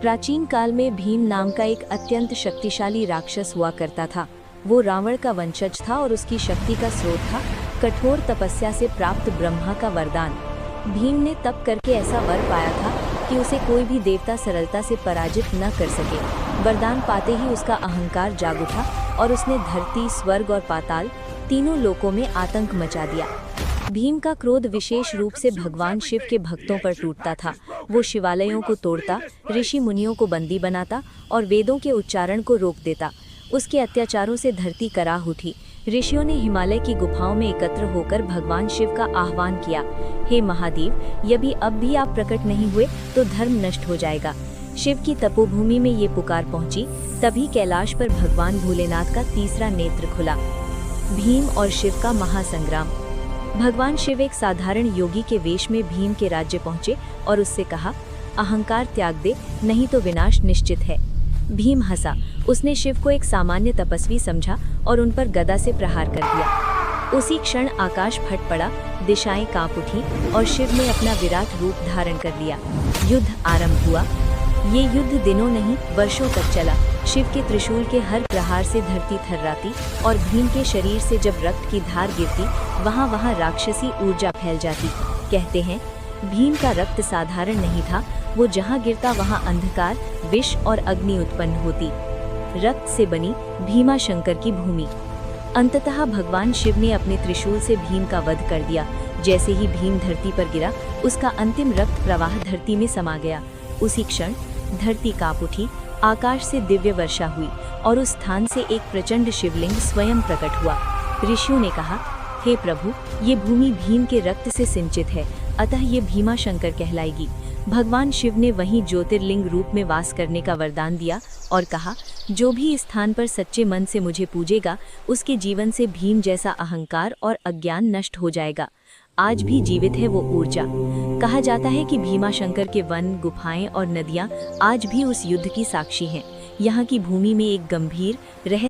प्राचीन काल में भीम नाम का एक अत्यंत शक्तिशाली राक्षस हुआ करता था। वो रावण का वंशज था और उसकी शक्ति का स्रोत था कठोर तपस्या से प्राप्त ब्रह्मा का वरदान। भीम ने तप करके ऐसा वर पाया था कि उसे कोई भी देवता सरलता से पराजित न कर सके। वरदान पाते ही उसका अहंकार जाग उठा और उसने धरती, स्वर्ग और पाताल तीनों लोकों में आतंक मचा दिया। भीम का क्रोध विशेष रूप से भगवान शिव के भक्तों पर टूटता था। वो शिवालयों को तोड़ता, ऋषि मुनियों को बंदी बनाता और वेदों के उच्चारण को रोक देता। उसके अत्याचारों से धरती कराह उठी। ऋषियों ने हिमालय की गुफाओं में एकत्र होकर भगवान शिव का आह्वान किया, हे महादेव, यदि अब भी आप प्रकट नहीं हुए तो धर्म नष्ट हो जाएगा। शिव की तपोभूमि में ये पुकार पहुंची। तभी कैलाश पर भगवान भोलेनाथ का तीसरा नेत्र खुला। भीम और शिव का महासंग्राम। भगवान शिव एक साधारण योगी के वेश में भीम के राज्य पहुंचे और उससे कहा, अहंकार त्याग दे, नहीं तो विनाश निश्चित है। भीम हंसा। उसने शिव को एक सामान्य तपस्वी समझा और उन पर गदा से प्रहार कर दिया। उसी क्षण आकाश फट पड़ा, दिशाएं कांप उठी और शिव ने अपना विराट रूप धारण कर लिया। युद्ध आरंभ हुआ। ये युद्ध दिनों नहीं, वर्षों तक चला। शिव के त्रिशूल के हर प्रहार से धरती थर्राती और भीम के शरीर से जब रक्त की धार गिरती, वहाँ राक्षसी ऊर्जा फैल जाती। कहते हैं, भीम का रक्त साधारण नहीं था। वो जहाँ गिरता वहाँ अंधकार, विष और अग्नि उत्पन्न होती। रक्त से बनी भीमा शंकर की भूमि। अंततः भगवान शिव ने अपने त्रिशूल से भीम का वध कर दिया। जैसे ही भीम धरती पर गिरा, उसका अंतिम रक्त प्रवाह धरती में समा गया। उसी क्षण धरती कांप उठी, आकाश से दिव्य वर्षा हुई और उस स्थान से एक प्रचंड शिवलिंग स्वयं प्रकट हुआ। ऋषियों ने कहा, हे प्रभु, ये भूमि भीम के रक्त से सिंचित है, अतः ये भीमा शंकर कहलाएगी। भगवान शिव ने वहीं ज्योतिर्लिंग रूप में वास करने का वरदान दिया और कहा, जो भी इस स्थान पर सच्चे मन से मुझे पूजेगा, उसके जीवन से भीम जैसा अहंकार और अज्ञान नष्ट हो जाएगा। आज भी जीवित है वो ऊर्जा। कहा जाता है कि भीमा शंकर के वन, गुफाएं और नदियां आज भी उस युद्ध की साक्षी हैं। यहाँ की भूमि में एक गंभीर